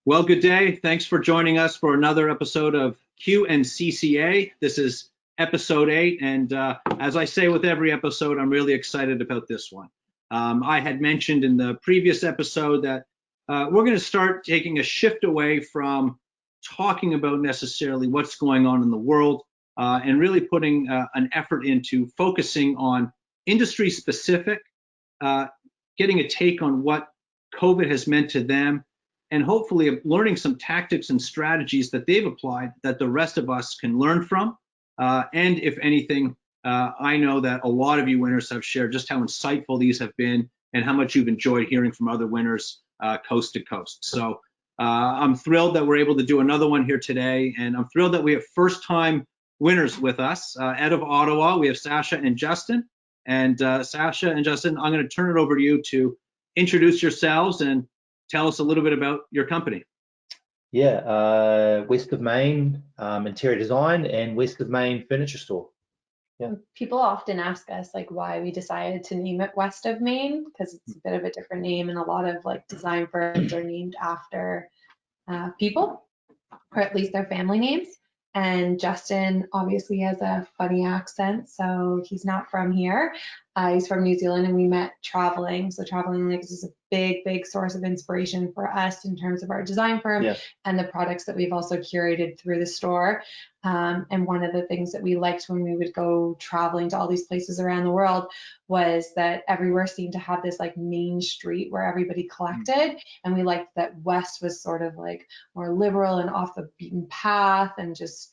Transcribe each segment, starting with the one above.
Well, good day. Thanks for joining us for another episode of Q and CCA. This is episode 8, and as I say with every episode, I'm really excited about this one. I had mentioned in the previous episode that we're going to start taking a shift away from talking about necessarily what's going on in the world and really putting an effort into focusing on industry specific, getting a take on what COVID has meant to them, and hopefully learning some tactics and strategies that they've applied that the rest of us can learn from. And if anything, I know that a lot of you winners have shared just how insightful these have been and how much you've enjoyed hearing from other winners coast to coast. So I'm thrilled that we're able to do another one here today, and I'm thrilled that we have first-time winners with us. Out of Ottawa, we have Sasha and Justin. And Sasha and Justin, I'm going to turn it over to you to introduce yourselves and tell us a little bit about your company. Yeah, West of Maine interior design and West of Maine furniture store. Yeah. People often ask us like why we decided to name it West of Maine, because it's a bit of a different name, and a lot of like design firms are named after people, or at least their family names. And Justin obviously has a funny accent, so he's not from here. He's from New Zealand, and we met traveling. So traveling like is a big source of inspiration for us in terms of our design firm and the products that we've also curated through the store. And one of the things that we liked when we would go traveling to all these places around the world was that everywhere seemed to have this like main street where everybody collected. And we liked that West was sort of like more liberal and off the beaten path and just,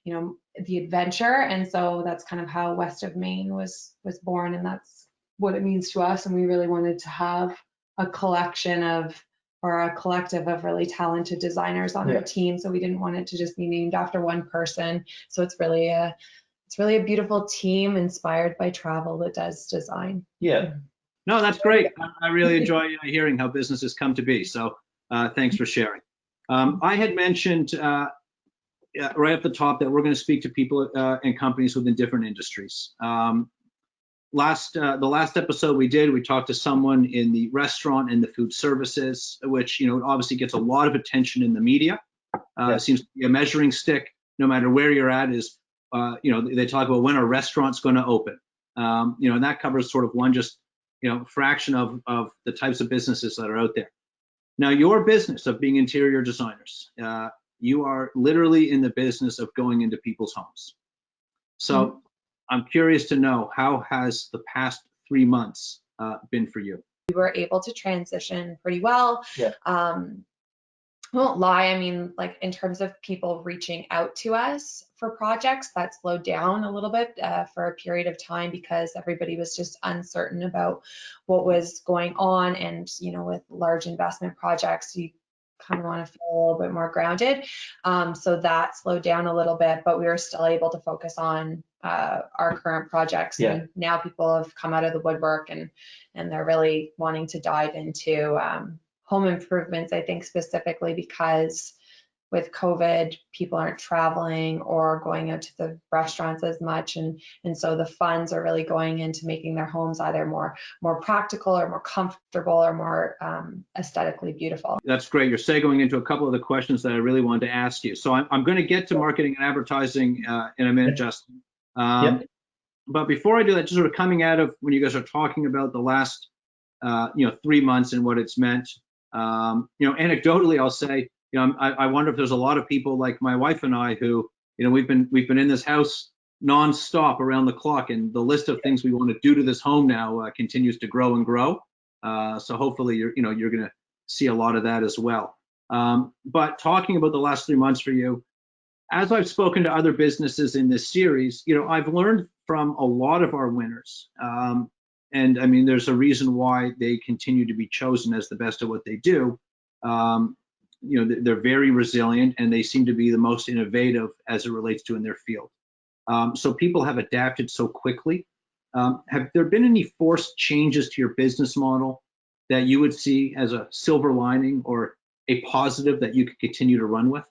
you know, the adventure. And so that's kind of how West of Maine was born, and that's what it means to us. And we really wanted to have a collection of, or a collective of really talented designers on our team. So we didn't want it to just be named after one person. So it's really a beautiful team inspired by travel that does design. Yeah. No, that's great. I really enjoy hearing how businesses come to be. So thanks for sharing. I had mentioned right at the top that we're going to speak to people and companies within different industries. The last episode we talked to someone in the restaurant and the food services, which, you know, obviously gets a lot of attention in the media. It seems to be a measuring stick, no matter where you're at, is, you know, they talk about when a restaurant's going to open. You know, and that covers sort of one just, you know, fraction of the types of businesses that are out there. Now, your business of being interior designers, you are literally in the business of going into people's homes. So I'm curious to know, how has the past 3 months been for you? We were able to transition pretty well. I won't lie, I mean, like in terms of people reaching out to us for projects, that slowed down a little bit for a period of time because everybody was just uncertain about what was going on. And, you know, with large investment projects, you kind of want to feel a little bit more grounded. So that slowed down a little bit, but we were still able to focus on our current projects. And now people have come out of the woodwork and they're really wanting to dive into home improvements, I think specifically because with COVID, people aren't traveling or going out to the restaurants as much. And so the funds are really going into making their homes either more practical or more comfortable or more aesthetically beautiful. That's great. You're segueing into a couple of the questions that I really wanted to ask you. So I'm going to get to marketing and advertising in a minute, Justin. But before I do that, just sort of coming out of when you guys are talking about the last 3 months and what it's meant, you know, anecdotally, I'll say, you know, I wonder if there's a lot of people like my wife and I who, you know, we've been in this house nonstop around the clock, and the list of things we want to do to this home now continues to grow and grow. So hopefully you're going to see a lot of that as well. But talking about the last 3 months for you, as I've spoken to other businesses in this series, you know, I've learned from a lot of our winners. And I mean, there's a reason why they continue to be chosen as the best at what they do. You know, they're very resilient, and they seem to be the most innovative as it relates to in their field. So people have adapted so quickly. Have there been any forced changes to your business model that you would see as a silver lining or a positive that you could continue to run with?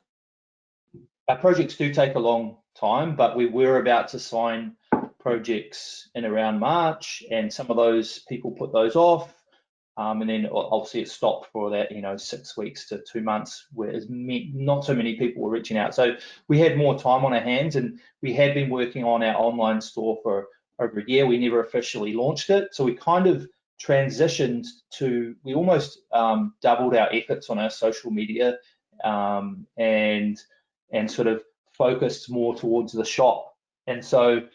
Our projects do take a long time, but we were about to sign projects in around March, and some of those people put those off. And then obviously it stopped for that, 6 weeks to 2 months, where not so many people were reaching out. So we had more time on our hands, and we had been working on our online store for over a year. We never officially launched it. So we kind of transitioned we almost doubled our efforts on our social media, and sort of focused more towards the shop. And so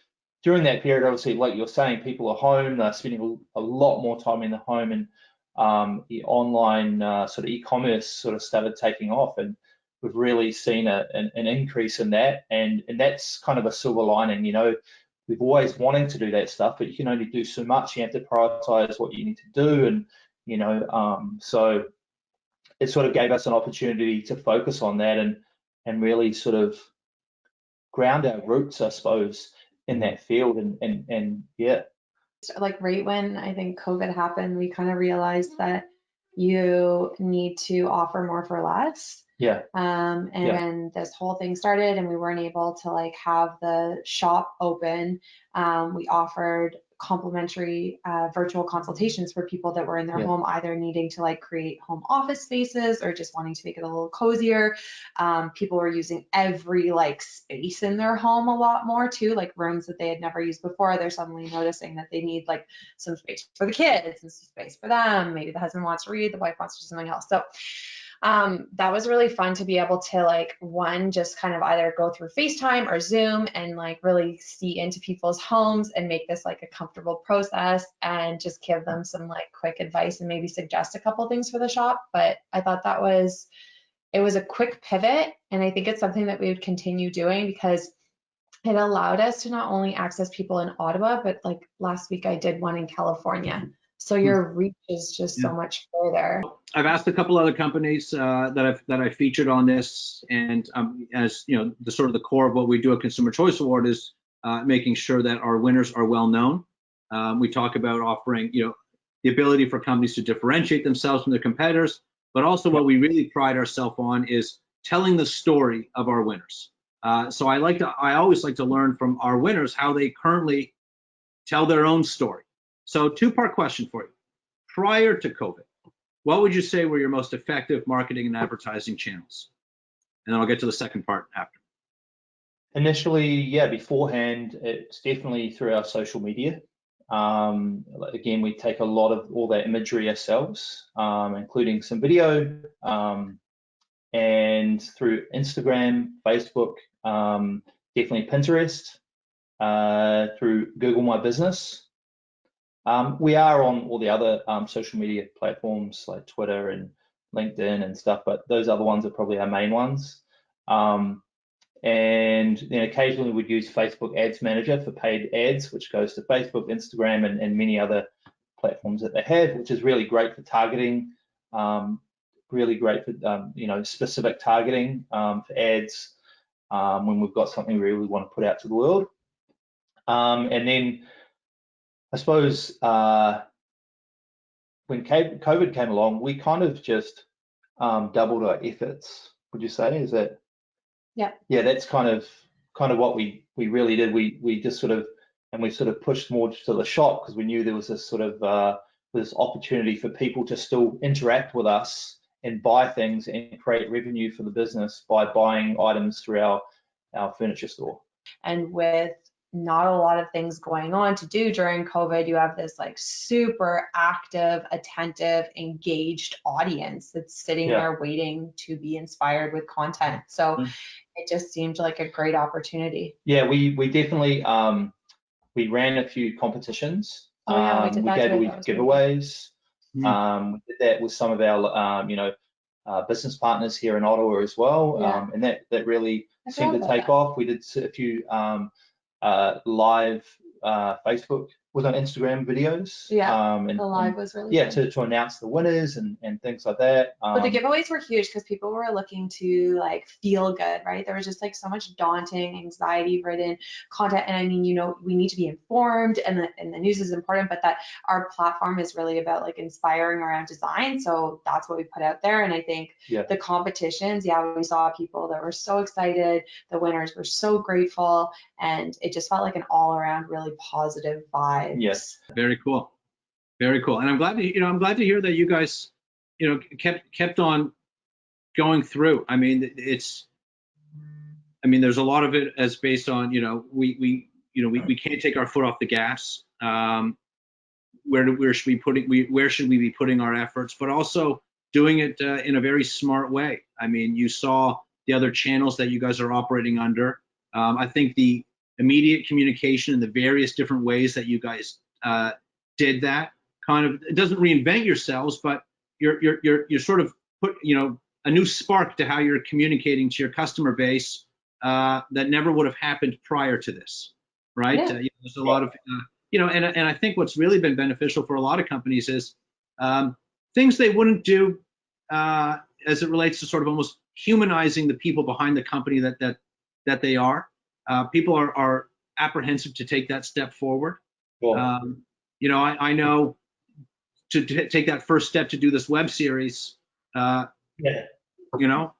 during that period, obviously, like you're saying, people are home, they're spending a lot more time in the home, and the online sort of e-commerce sort of started taking off, and we've really seen an increase in that, and that's kind of a silver lining. We've always wanting to do that stuff, but you can only do so much. You have to prioritize what you need to do, and so it sort of gave us an opportunity to focus on that, and really sort of ground our roots, I suppose, in that field, and yeah. Like right when I think COVID happened, we kind of realized that you need to offer more for less. Yeah. And when this whole thing started and we weren't able to like have the shop open, we offered complimentary virtual consultations for people that were in their home, either needing to like create home office spaces or just wanting to make it a little cozier. People were using every like space in their home a lot more too, like rooms that they had never used before. They're suddenly noticing that they need like some space for the kids and some space for them. Maybe the husband wants to read, the wife wants to do something else. So that was really fun to be able to like, one, just kind of either go through FaceTime or Zoom and like really see into people's homes and make this like a comfortable process, and just give them some like quick advice and maybe suggest a couple things for the shop. But I thought it was a quick pivot, and I think it's something that we would continue doing because it allowed us to not only access people in Ottawa, but like last week I did one in California. So your reach is just so much further. I've asked a couple other companies that I've featured on this, and as you know, the sort of the core of what we do at Consumer Choice Award is making sure that our winners are well known. We talk about offering, the ability for companies to differentiate themselves from their competitors, but also what we really pride ourselves on is telling the story of our winners. So I always like to learn from our winners how they currently tell their own story. So two-part question for you. Prior to COVID, what would you say were your most effective marketing and advertising channels? And then I'll get to the second part after. Initially, beforehand, it's definitely through our social media. Again, we take a lot of all that imagery ourselves, including some video, and through Instagram, Facebook, definitely Pinterest, through Google My Business. We are on all the other social media platforms like Twitter and LinkedIn and stuff, but those other ones are probably our main ones. And then occasionally we'd use Facebook Ads Manager for paid ads, which goes to Facebook, Instagram, and many other platforms that they have, which is really great for targeting, really great for specific targeting for ads when we've got something we really want to put out to the world. And then I suppose when COVID came along, we kind of just doubled our efforts. Would you say? Is that? Yeah. Yeah, that's kind of what we really did. We just sort of pushed more to the shop because we knew there was this sort of this opportunity for people to still interact with us and buy things and create revenue for the business by buying items through our furniture store. And with not a lot of things going on to do during COVID, you have this like super active, attentive, engaged audience that's sitting there waiting to be inspired with content. So it just seemed like a great opportunity. Yeah, we definitely we ran a few competitions. We did that we gave giveaways. We did that with some of our business partners here in Ottawa as well, and that really seemed to take off. We did a few live Facebook, was on Instagram videos. And the live was really fun. to announce the winners and things like that. But the giveaways were huge because people were looking to like feel good, right? There was just like so much daunting, anxiety-ridden content, and I mean, we need to be informed, and the news is important, but that our platform is really about like inspiring around design. So that's what we put out there, and I think the competitions, we saw people that were so excited. The winners were so grateful, and it just felt like an all-around really positive vibe. Yes. Very cool. Very cool. And I'm glad to hear that you guys, kept on going through. I mean, there's a lot of it as based on, we can't take our foot off the gas. Where should we be putting our efforts, but also doing it in a very smart way. I mean, you saw the other channels that you guys are operating under. I think the immediate communication and the various different ways that you guys did that it doesn't reinvent yourselves, but you're sort of put a new spark to how you're communicating to your customer base that never would have happened prior to this, right? Yeah. There's a lot of and I think what's really been beneficial for a lot of companies is things they wouldn't do as it relates to sort of almost humanizing the people behind the company that they are. People are apprehensive to take that step forward. Cool. I know to take that first step to do this web series. Yeah.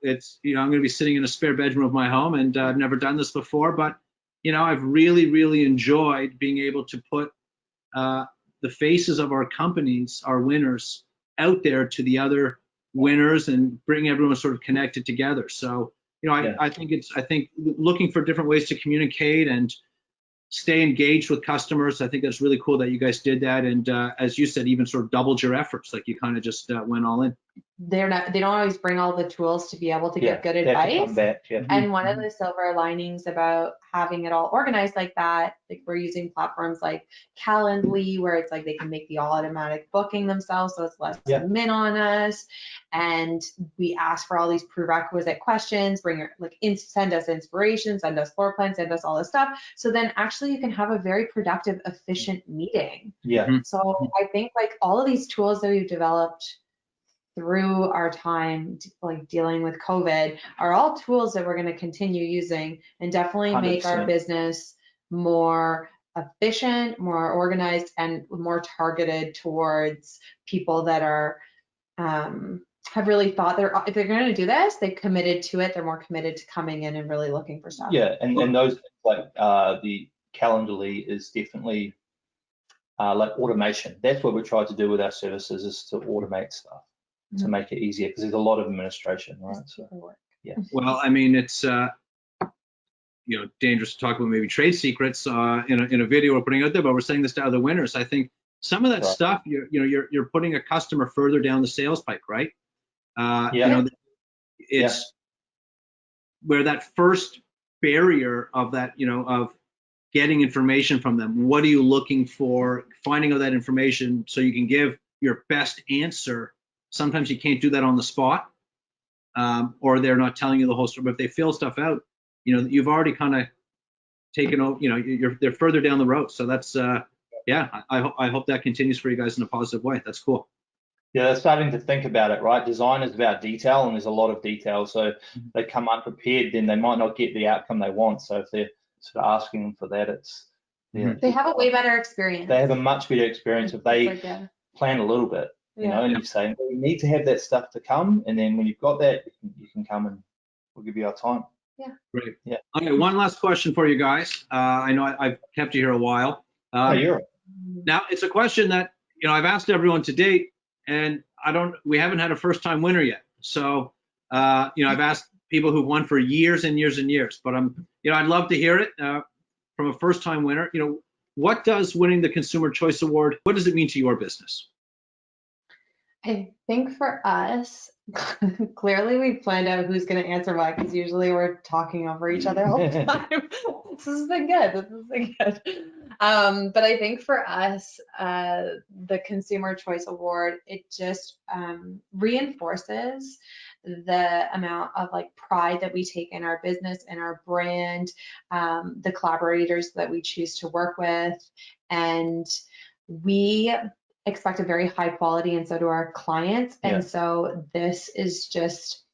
It's I'm going to be sitting in a spare bedroom of my home, and I've never done this before, but I've really, really enjoyed being able to put the faces of our companies, our winners, out there to the other winners and bring everyone sort of connected together. So, I think looking for different ways to communicate and stay engaged with customers. I think that's really cool that you guys did that. And as you said, even sort of doubled your efforts, like you kind of just went all in. They don't always bring all the tools to be able to give good advice. And one of the silver linings about having it all organized like that, like we're using platforms like Calendly, where it's like they can make the automatic booking themselves, so it's less admin on us. And we ask for all these prerequisite questions, send us inspiration, send us floor plans, send us all this stuff. So then actually you can have a very productive, efficient meeting. Yeah. So I think like all of these tools that we've developed through our time like dealing with COVID are all tools that we're going to continue using and definitely 100%. make our business more efficient, more organized, and more targeted towards people that are have really thought if they're going to do this, they've committed to it. They're more committed to coming in and really looking for stuff. Yeah, and those like the Calendly is definitely like automation. That's what we try to do with our services, is to automate stuff. To make it easier, because there's a lot of administration, right? So, yeah. Well, I mean, it's dangerous to talk about maybe trade secrets in a video we're putting out there, but we're saying this to other winners. I think some of that stuff you're putting a customer further down the sales pipe, right? It's where that first barrier of that of getting information from them. What are you looking for? Finding out that information so you can give your best answer. Sometimes you can't do that on the spot, or they're not telling you the whole story. But if they fill stuff out, you've already kind of taken over. They're further down the road. So that's I hope that continues for you guys in a positive way. That's cool. Yeah, they're starting to think about it, right? Design is about detail, and there's a lot of detail. So they come unprepared, then they might not get the outcome they want. So if they're sort of asking them for that, it's they have a way better experience. They have a much better experience if they plan a little bit. And you say, well, we need to have that stuff to come, and then when you've got that, you can come and we'll give you our time. Yeah. Great. Yeah. Okay, one last question for you guys. I know I've kept you here a while. Now it's a question that I've asked everyone to date, and we haven't had a first-time winner yet. So I've asked people who've won for years and years and years, but I'd love to hear it from a first-time winner. What does winning the Consumer Choice Award? What does it mean to your business? I think for us, clearly we planned out who's going to answer what, because usually we're talking over each other all the time. This has been good. But I think for us, the Consumer Choice Award, it just reinforces the amount of pride that we take in our business and our brand, the collaborators that we choose to work with, and we expect a very high quality, and so do our clients. And so this is just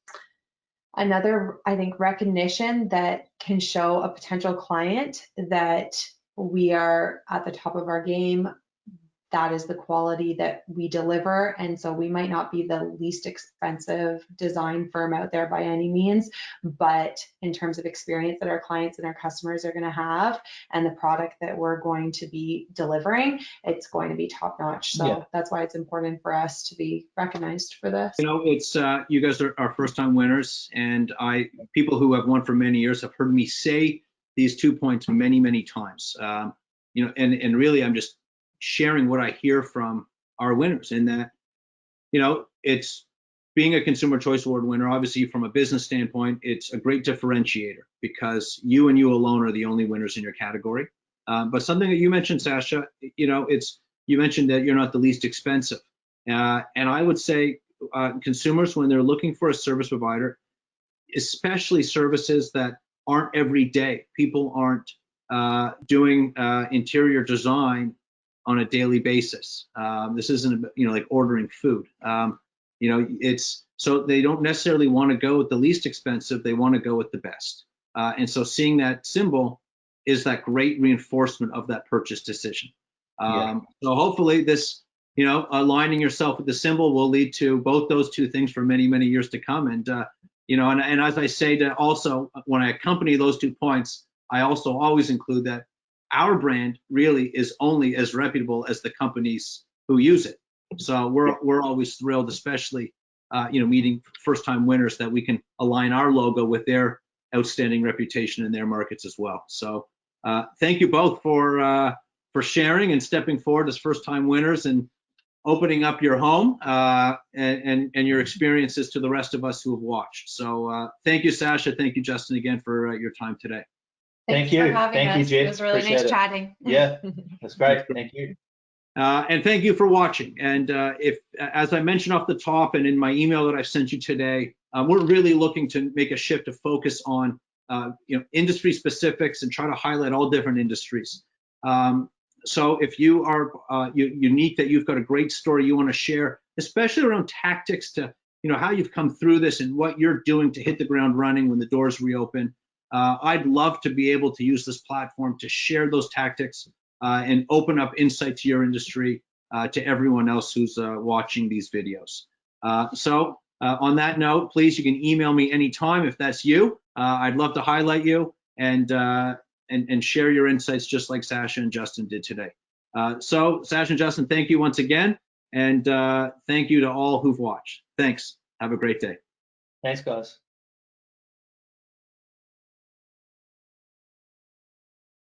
another, I think, recognition that can show a potential client that we are at the top of our game that is the quality that we deliver. And so we might not be the least expensive design firm out there by any means, but in terms of experience that our clients and our customers are going to have and the product that we're going to be delivering, it's going to be top notch. So that's why it's important for us to be recognized for this. You know, it's you guys are first time winners, and people who have won for many years have heard me say these 2 points many times. You know, and really I'm just sharing what I hear from our winners, in that, you know, it's being a Consumer Choice Award winner. Obviously, from a business standpoint, it's a great differentiator because you and you alone are the only winners in your category. But something that you mentioned, Sasha, you know, you mentioned that you're not the least expensive. And I would say consumers, when they're looking for a service provider, especially services that aren't every day, people aren't doing interior design on a daily basis. This isn't, you know, like ordering food. You know, it's so they don't necessarily want to go with the least expensive. They want to go with the best. And so seeing that symbol is that great reinforcement of that purchase decision. So hopefully this, you know, aligning yourself with the symbol will lead to both those two things for many years to come. And you know, and as I say, to also, when I accompany those 2 points, I also always include that our brand really is only as reputable as the companies who use it. So we're always thrilled, especially you know, meeting first-time winners, that we can align our logo with their outstanding reputation in their markets as well. So thank you both for sharing and stepping forward as first-time winners and opening up your home and your experiences to the rest of us who have watched. So thank you, Sasha. Thank you, Justin, again for your time today. Thank you. Thank you, Jeff. It was really nice chatting. Yeah, that's great. Thank you. And thank you for watching. And if, as I mentioned off the top and in my email that I sent you today, we're really looking to make a shift to focus on you know, industry specifics and try to highlight all different industries. So if you are unique, that you've got a great story you want to share, especially around tactics to, you know, how you've come through this and what you're doing to hit the ground running when the doors reopen, I'd love to be able to use this platform to share those tactics and open up insight to your industry to everyone else who's watching these videos. So on that note, please, you can email me anytime if that's you. I'd love to highlight you and share your insights just like Sasha and Justin did today. So Sasha and Justin, thank you once again. And thank you to all who've watched. Thanks. Have a great day. Thanks, guys.